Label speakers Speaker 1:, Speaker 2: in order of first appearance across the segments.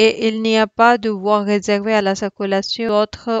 Speaker 1: et il n'y a pas de voie réservée à la circulation d'autres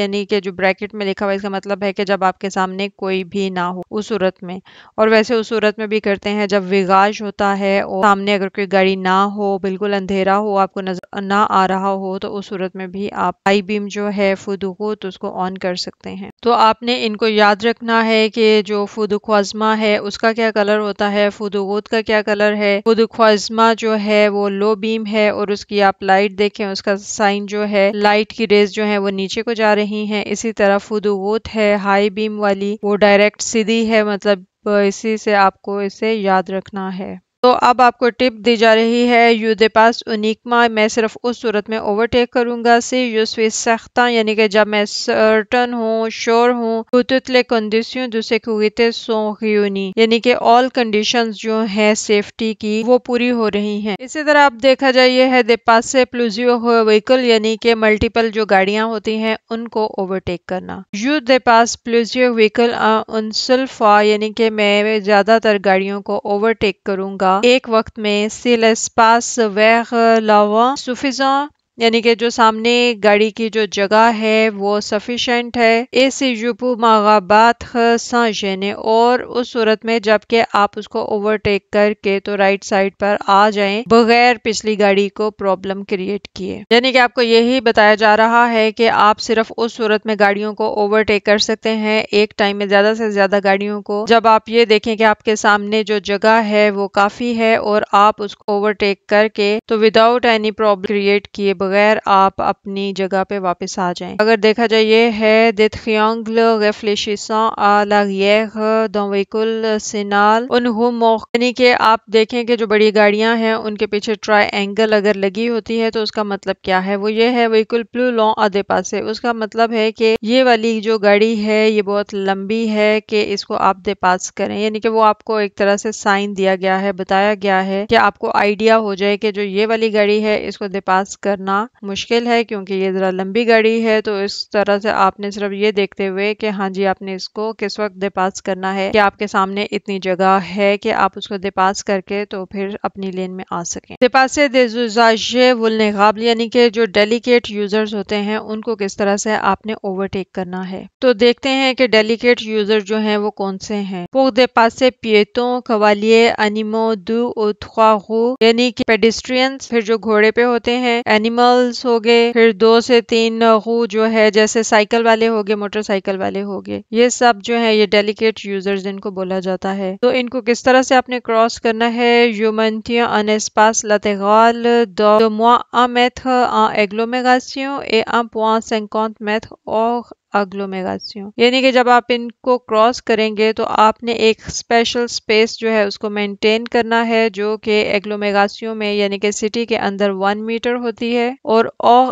Speaker 1: یعنی کہ جو bracket میں لکھا ہوا اس کا مطلب ہے کہ جب آپ کے سامنے کوئی بھی نہ ہو اس صورت میں، اور ویسے اس صورت میں بھی کرتے ہیں جب وغاش ہوتا ہے اور سامنے اگر کوئی گاڑی نہ ہو، بالکل اندھیرا ہو، آپ کو نظر نہ آ رہا ہو، تو اس صورت میں بھی آپ ہائی بیم جو ہے فودوغوت اس کو آن کر سکتے ہیں۔ تو آپ نے ان کو یاد رکھنا ہے کہ جو فودوخوازما ہے اس کا کیا کلر ہوتا ہے، فودوغوت کا کیا کلر ہے۔ فودوخوازما جو ہے وہ لو بیم ہے اور اس کی آپ لائٹ دیکھیں، اس کا سائن جو ہے لائٹ کی ریز جو ہے وہ نیچے کو جا رہی ہیں۔ اسی طرح فودوغوت ہے ہائی بیم والی، وہ ڈائریکٹ سیدھی ہے، مطلب اسی سے آپ کو اسے یاد رکھنا ہے۔ تو اب آپ کو ٹپ دی جا رہی ہے یو دے پاس اونیکما، میں صرف اس صورت میں اوورٹیک کروں گا سی یو سوی سختا، یعنی کہ جب میں سرٹن ہوں، شور ہوں، toutes les conditions de sécurité sont réunies، یعنی کہ all conditions جو ہیں سیفٹی کی وہ پوری ہو رہی ہیں۔ اسی طرح آپ دیکھا جائے یہ ہے دے پاسے plusieurs وہیکل، یعنی کہ ملٹیپل جو گاڑیاں ہوتی ہیں ان کو اوورٹیک کرنا۔ You they pass plusieurs vehicle in seule fois، یعنی کہ میں زیادہ تر گاڑیوں کو اوورٹیک کروں گا ایک وقت میں۔ si l'espace vers l'avant suffisant، یعنی کہ جو سامنے گاڑی کی جو جگہ ہے وہ سفیشینٹ ہے۔ ایسی جوپو مغابات sans gêner، اور اس صورت میں جب کہ آپ اس کو اوورٹیک کر کے تو رائٹ سائڈ پر آ جائیں بغیر پچھلی گاڑی کو پرابلم کریٹ کیے، یعنی کہ آپ کو یہی بتایا جا رہا ہے کہ آپ صرف اس صورت میں گاڑیوں کو اوورٹیک کر سکتے ہیں ایک ٹائم میں زیادہ سے زیادہ گاڑیوں کو جب آپ یہ دیکھیں کہ آپ کے سامنے جو جگہ ہے وہ کافی ہے اور آپ اس کو اوورٹیک کر کے تو وداؤٹ اینی پرابلم کریٹ کیے بغیر آپ اپنی جگہ پہ واپس آ جائیں۔ اگر دیکھا جائے یہ ہے des triangles réfléchissant à l'arrière d'un véhicule signal un remorque، یعنی کہ آپ دیکھیں کہ جو بڑی گاڑیاں ہیں ان کے پیچھے ٹرائی اینگل اگر لگی ہوتی ہے تو اس کا مطلب کیا ہے، وہ یہ ہے véhicule plus long à dépasser، اس کا مطلب ہے کہ یہ والی جو گاڑی ہے یہ بہت لمبی ہے کہ اس کو آپ دے پاس کریں، یعنی کہ وہ آپ کو ایک طرح سے سائن دیا گیا ہے، بتایا گیا ہے کہ آپ کو آئیڈیا ہو جائے کہ جو یہ والی گاڑی ہے اس کو دے پاس کرنا مشکل ہے کیونکہ یہ ذرا لمبی گاڑی ہے۔ تو اس طرح سے آپ نے صرف یہ دیکھتے ہوئے کہ ہاں جی آپ نے اس کو کس وقت دے پاس کرنا ہے کہ آپ کے سامنے اتنی جگہ ہے کہ آپ اس کو دے پاس کر کے تو پھر اپنی لین میں آ سکیں۔ دے پاسے des usagers vulnérables، یعنی کہ جو ڈیلیکیٹ یوزرز ہوتے ہیں ان کو کس طرح سے آپ نے اوورٹیک کرنا ہے۔ تو دیکھتے ہیں کہ ڈیلیکیٹ یوزر جو ہیں وہ کون سے ہیں۔ pour dépasser piétons cavaliers animaux deux ou trois roues، یعنی کہ پیڈسٹرینز، پھر جو گھوڑے پہ ہوتے ہیں، اینیملز ہو گئے، پھر 2 سے 3 رو جو ہے جیسے سائیکل والے ہو گئے، موٹر سائیکل والے ہو گئے، یہ سب جو ہے یہ ڈیلیکیٹ یوزرز ان کو بولا جاتا ہے۔ تو ان کو کس طرح سے آپ نے کراس کرنا ہے، je maintiens un espace latéral de moins 1 mètre en agglomération et 1,50 mètres hors اگلومیراسیون، یعنی کہ جب آپ ان کو کراس کریں گے تو آپ نے ایک اسپیشل اسپیس جو ہے اس کو مینٹین کرنا ہے جو کہ اگلومیراسیون میں یعنی کہ سٹی کے اندر 1 میٹر ہوتی ہے اور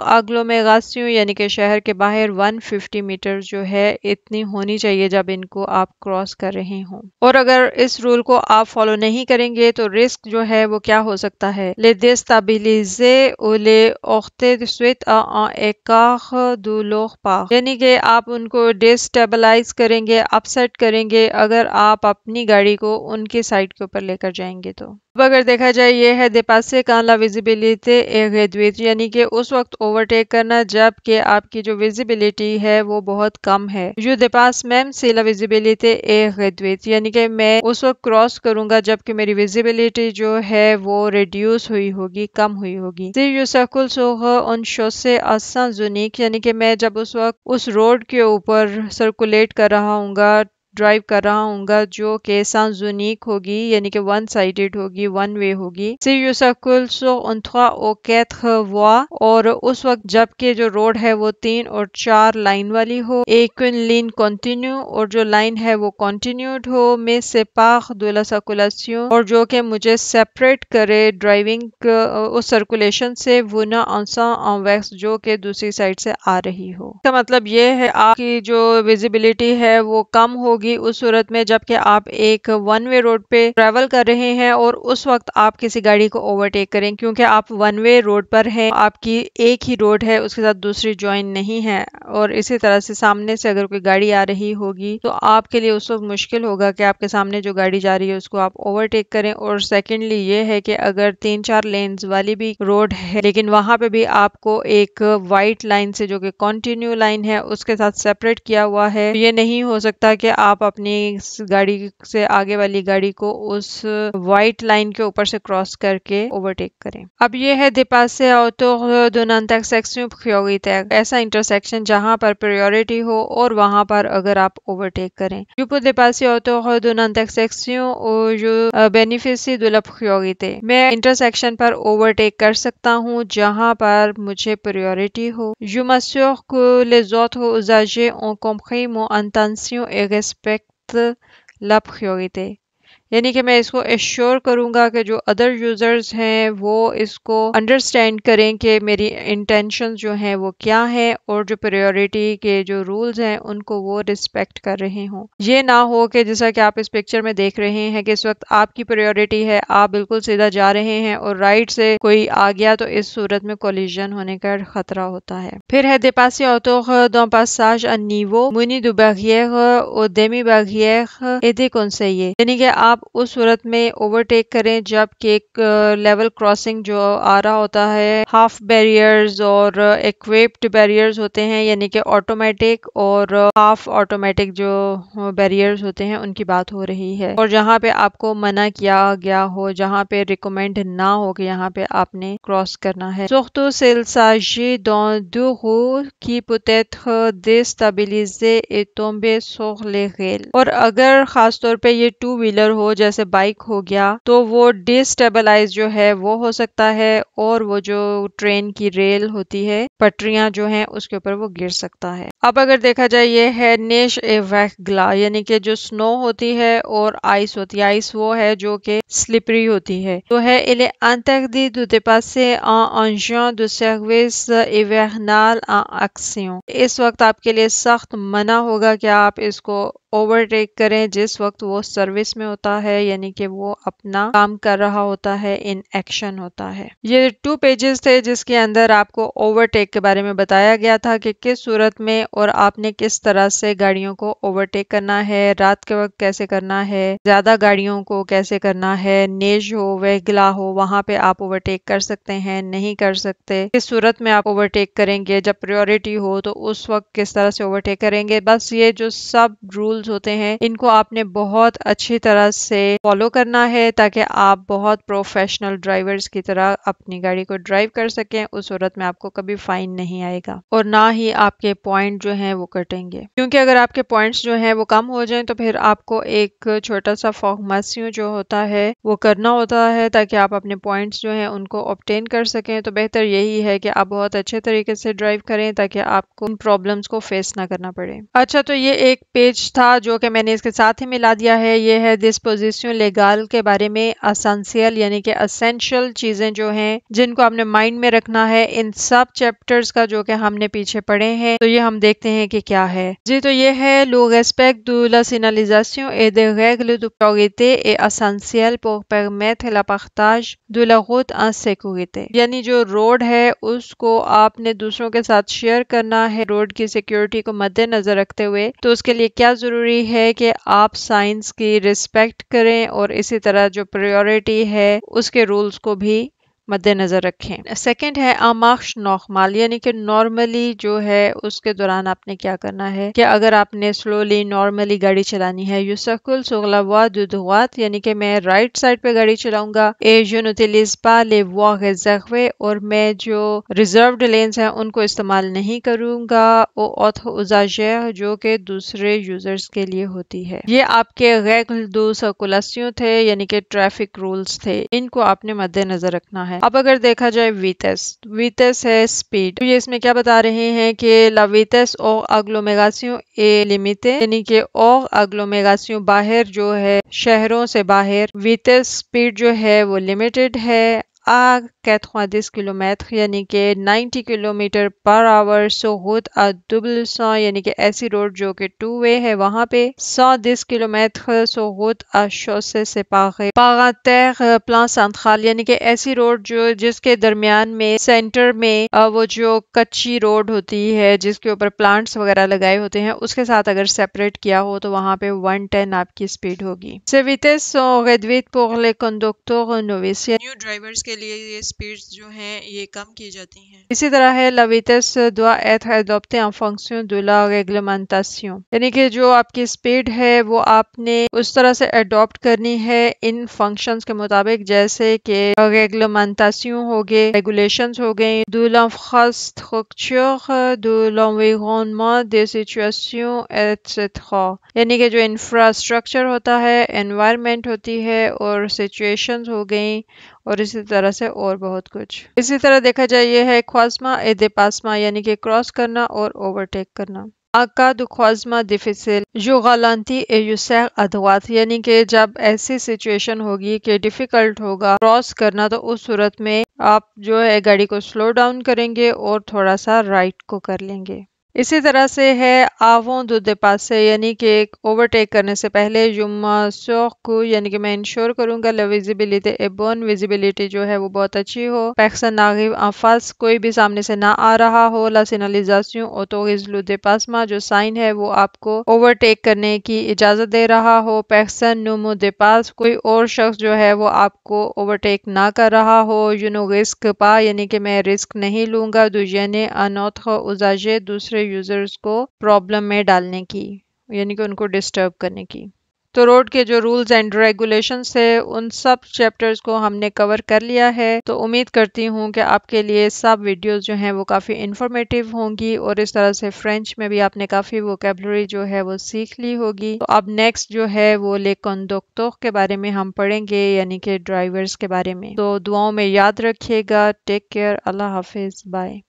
Speaker 1: اگلومیراسیون یعنی کہ شہر کے باہر 150 میٹر جو ہے اتنی ہونی چاہیے جب ان کو آپ کراس کر رہے ہوں۔ اور اگر اس رول کو آپ فالو نہیں کریں گے تو رسک جو ہے وہ کیا ہو سکتا ہے، les déstabiliser ou les heurter suite à un écart de leur part، یعنی کہ آپ ان کو ڈیسٹیبلائز کریں گے، اپ سیٹ کریں گے اگر آپ اپنی گاڑی کو ان کی سائڈ کے اوپر لے کر جائیں گے تو۔ اب اگر دیکھا جائے یہ ہے دے پاسے کان لا ویزیبلٹی اے ریڈویٹ، یعنی کہ اس وقت اوورٹیک کرنا جب کہ آپ کی جو ویزیبلٹی ہے وہ بہت کم ہے۔ جو دے پاس میم سی لا ویزیبلٹی اے ریڈویٹ، یعنی کہ میں اس وقت کراس کروں گا جب کہ میری ویزیبلٹی جو ہے وہ ریڈیوس ہوئی ہوگی، کم ہوئی ہوگی۔ سی یو سرکل سوغ ان شوسے آسان زونیک، یعنی کہ میں جب اس وقت اس روڈ کے اوپر سرکولیٹ کر رہا ہوں گا، ڈرائیو کر رہا ہوں گا جو کہ سانس یونیک ہوگی یعنی کہ 1 سائیڈڈ ہوگی، 1 وے ہوگی۔ سی یو سرکل سو ان 3 اور 4 voies، اور اس وقت جب کہ جو روڈ ہے وہ 3 اور 4 لائن والی ہو، ایک لین کنٹینیو، اور جو لائن ہے وہ کنٹینیوڈ ہو، میں سیپار دو لا سرکولیشن، اور جو کہ مجھے سیپریٹ کرے ڈرائیونگ اس سرکولیشن سے، وہ نہ انسان انویکس جو کہ دوسری سائڈ سے آ رہی ہو۔ اس کا مطلب یہ ہے آپ کی جو ویزیبلٹی ہے وہ کم ہوگی ہوگی اس صورت میں جب کہ آپ ایک ون وے روڈ پہ ٹریول کر رہے ہیں اور اس وقت آپ کسی گاڑی کو اوورٹیک کریں، کیونکہ آپ ون وے روڈ پر ہیں، آپ کی ایک ہی روڈ ہے، اس کے ساتھ دوسری جوائن نہیں ہے، اور اسی طرح سے سامنے سے اگر کوئی گاڑی آ رہی ہوگی تو آپ کے لیے اس وقت مشکل ہوگا کہ آپ کے سامنے جو گاڑی جا رہی ہے اس کو آپ اوورٹیک کریں۔ اور سیکنڈلی یہ ہے کہ اگر 3-4 لینز والی بھی روڈ ہے لیکن وہاں پہ بھی آپ کو ایک وائٹ لائن سے جو کہ کنٹینیو لائن ہے اس کے ساتھ سیپریٹ کیا ہوا ہے، یہ نہیں ہو سکتا کہ آپ اپنی گاڑی سے آگے والی گاڑی کو اس وائٹ لائن کے اوپر سے کراس کر کے اوورٹیک کریں۔ اب یہ ہے dépasser à hauteur d'une intersection prioritaire، ایسا انٹرسیکشن جہاں پر پریورٹی ہو اور وہاں پر اگر آپ اوورٹیک کریں۔ Je peux dépasser à hauteur d'une intersection où je bénéficie de la priorité، میں انٹرسیکشن پر اوورٹیک کر سکتا ہوں جہاں پر مجھے پریورٹی ہو۔ Je m'assure que les autres usagers ont compris mon intention et respectent la priorité، یعنی کہ میں اس کو ایشور کروں گا کہ جو ادر یوزرز ہیں وہ اس کو انڈرسٹینڈ کریں کہ میری انٹینشن جو ہیں وہ کیا ہیں، اور جو پریورٹی کے جو رولز ہیں ان کو وہ رسپیکٹ کر رہے ہوں۔ یہ نہ ہو کہ جیسا کہ آپ اس پکچر میں دیکھ رہے ہیں کہ اس وقت آپ کی پریورٹی ہے، آپ بالکل سیدھا جا رہے ہیں اور رائٹ سے کوئی آ گیا تو اس صورت میں کولیجن ہونے کا خطرہ ہوتا ہے۔ پھر ہے dépasser à hauteur d'un passage à niveau muni de barrières ou demi-barrières et déconseillé، یعنی کہ آپ اس صورت میں اوورٹیک کریں جب کہ ایک لیول کراسنگ جو آ رہا ہوتا ہے، ہاف بیریئرز اور ایکویپڈ بیریئرز ہوتے ہیں، یعنی کہ آٹومیٹک اور ہاف آٹومیٹک جو بیریئرز ہوتے ہیں ان کی بات ہو رہی ہے، اور جہاں پہ آپ کو منع کیا گیا ہو، جہاں پہ ریکمینڈ نہ ہو کہ یہاں پہ آپ نے کراس کرنا ہے۔ Surtout s'il s'agit d'un deux roues qui peut être déstabilisé et tomber sur les rails، اور اگر خاص طور پہ یہ ٹو ویلر ہو جیسے بائک ہو گیا تو وہ ڈیسٹیبلائز جو ہے وہ ہو سکتا ہے، اور وہ جو ٹرین کی ریل ہوتی ہے، پٹریاں جو ہیں اس کے اوپر وہ گر سکتا ہے۔ اب اگر دیکھا جائے یہ ہے نیش اے ویگلا، یعنی کہ جو سنو ہوتی ہے اور آئس ہوتی ہے۔ آئس وہ ہے جو کہ سلپری ہوتی ہے، تو ہے il est interdit de dépasser un engin de service hivernal en action، اس وقت آپ کے لیے سخت منع ہوگا کہ آپ اس کو اوورٹیک کریں جس وقت وہ سروس میں ہوتا ہے، یعنی کہ وہ اپنا کام کر رہا ہوتا ہے، ان ایکشن ہوتا ہے۔ یہ 2 پیجز تھے جس کے اندر آپ کو اوورٹیک کے بارے میں بتایا گیا تھا کہ کس صورت میں اور آپ نے کس طرح سے گاڑیوں کو اوورٹیک کرنا ہے، رات کے وقت کیسے کرنا ہے، زیادہ گاڑیوں کو کیسے کرنا ہے، نیج ہو ویگلا ہو وہاں پہ آپ اوورٹیک کر سکتے ہیں، نہیں کر سکتے، کس صورت میں آپ اوورٹیک کریں گے، جب پریورٹی ہو تو اس وقت کس طرح سے اوورٹیک کریں گے۔ بس یہ جو سب رولز ہوتے ہیں ان کو آپ نے بہت اچھی طرح سے فالو کرنا ہے تاکہ آپ بہت پروفیشنل ڈرائیورز کی طرح اپنی گاڑی کو ڈرائیو کر سکیں۔ اس صورت میں آپ کو کبھی فائن نہیں آئے گا اور نہ ہی آپ کے پوائنٹ جو ہیں وہ کٹیں گے، کیونکہ اگر آپ کے پوائنٹس جو ہیں وہ کم ہو جائیں تو پھر آپ کو ایک چھوٹا سا فارمیسیوں جو ہوتا ہے وہ کرنا ہوتا ہے تاکہ آپ اپنے پوائنٹس جو ہیں ان کو obtain کر سکیں۔ تو بہتر یہی ہے کہ آپ بہت اچھے طریقے سے ڈرائیو کریں تاکہ آپ کو ان پرابلمس کو فیس نہ کرنا پڑے۔ اچھا، تو یہ ایک پیج تھا جو کہ میں نے اس کے ساتھ ہی ملا دیا ہے، یہ ہے ڈسپوزیشن لیگال کے بارے میں، اسینشیل یعنی کہ اسینشیل چیزیں جو ہیں جن کو آپ نے مائنڈ میں رکھنا ہے ان سب چیپٹرز کا جو کہ ہم نے پیچھے پڑھے ہیں، تو یہ ہم دیکھتے ہیں کہ کیا ہے جی۔ تو یہ ہے le respect de la signalisation et des règles de priorité est essentiel pour permettre le partage de la route en sécurité، یعنی جو روڈ ہے اس کو آپ نے دوسروں کے ساتھ شیئر کرنا ہے روڈ کی سیکیورٹی کو مد نظر رکھتے ہوئے، تو اس کے لیے کیا ضروری ہے کہ آپ سائنس کی رسپیکٹ کریں اور اسی طرح جو پریورٹی ہے اس کے رولز کو بھی مد نظر رکھیں۔ سیکنڈ ہے امارش نارمل، یعنی کہ نارملی جو ہے اس کے دوران آپ نے کیا کرنا ہے کہ اگر آپ نے سلولی نارملی گاڑی چلانی ہے، je circule sur la voie de droite، یعنی کہ میں رائٹ سائڈ پہ گاڑی چلاؤں گا، et je n'utilise pas les voies réservées، اور میں جو ریزروڈ لینز ہیں ان کو استعمال نہیں کروں گا، aux autres usagers، جو کہ دوسرے یوزرز کے لیے ہوتی ہے۔ یہ آپ کے règles de circulation تھے، یعنی کہ ٹریفک رولز تھے، ان کو آپ نے مد نظر رکھنا ہے۔ اب اگر دیکھا جائے ویتس ہے سپیڈ، تو یہ اس میں کیا بتا رہے ہیں کہ la vitesse hors agglomération est limitée، یعنی کہ hors agglomération باہر جو ہے شہروں سے باہر ویتس سپیڈ جو ہے وہ لمیٹڈ ہے۔ à 90 km یعنی کہ 90 کلومیٹر پر آور sur route à double sens یعنی کہ ایسی روڈ جو کہ 2 way ہے وہاں پہ 110 kilometre sur route à chaussée séparée par un terre plan central یعنی کہ ایسی روڈ جو جس کے درمیان میں سینٹر میں وہ جو کچی روڈ ہوتی ہے جس کے اوپر پلانٹس وغیرہ لگائے ہوتے ہیں اس کے ساتھ اگر سیپریٹ کیا ہو تو وہاں پہ 110 آپ کی سپیڈ ہوگی. Ces vitesses sont réduites pour les conducteurs novices. New drivers کے لیے یہ سپیڈز جو ہیں یہ کم کی جاتی ہیں. اسی طرح ہے la vitesse doit être adoptée en fonction de la réglementation. یعنی کہ جو آپ کی سپیڈ ہے وہ آپ نے اس طرح سے اڈاپٹ کرنی ہے ان فنکشنز کے مطابق جیسے کہ ریگلمنٹاسیون ہو گئے ریگولیشنز ہو گئیں de l'infrastructure de l'environnement des situations etc. یعنی کہ جو انفراسٹرکچر ہوتا ہے انوائرمنٹ ہوتی ہے اور سچویشنز ہو گئیں اور اسی طرح سے اور بہت کچھ. اسی طرح دیکھا جائے یہ ہے croisement et dépassement یعنی کہ کراس کرنا اور اوورٹیک کرنا. En cas de croisement difficile, je ralentis et je serre à droite یعنی کہ جب ایسی سچویشن ہوگی کہ ڈیفیکلٹ ہوگا کراس کرنا تو اس صورت میں آپ جو ہے گاڑی کو سلو ڈاؤن کریں گے اور تھوڑا سا رائٹ کو کر لیں گے. اسی طرح سے ہے avant de dépasser یعنی کہ اوورٹیک کرنے سے پہلے je m'assure que یعنی کہ میں انشور کروں گا la visibilité est bonne visibility جو ہے وہ بہت اچھی ہو. personne n'arrive en face کوئی بھی سامنے سے نہ آ رہا ہو. la signalisation autorise le dépassement جو سائن ہے وہ آپ کو اوورٹیک کرنے کی اجازت دے رہا ہو. personne ne me dépasse کوئی اور شخص جو ہے وہ آپ کو اوورٹیک نہ کر رہا ہو. je ne risque pas یعنی کہ میں رسک نہیں لوں گا de gêner un autre usager دوسرے یوزرز کو پرابلم میں ڈالنے کی یعنی کہ ان کو ڈسٹرب کرنے کی. تو روڈ کے جو رولز اینڈ ریگولیشنز ہے ان سب چیپٹرز کو ہم نے کور کر لیا ہے. تو امید کرتی ہوں کہ آپ کے لیے سب ویڈیوز جو ہیں وہ کافی انفارمیٹیو ہوں گی اور اس طرح سے فرینچ میں بھی آپ نے کافی ووکیبلری جو ہے وہ سیکھ لی ہوگی. تو اب نیکسٹ جو ہے وہ لے کنڈکٹور کے بارے میں ہم پڑھیں گے یعنی کہ ڈرائیورز کے بارے میں. تو دعاؤں میں یاد رکھیے گا. Take care. اللہ حافظ. بائے.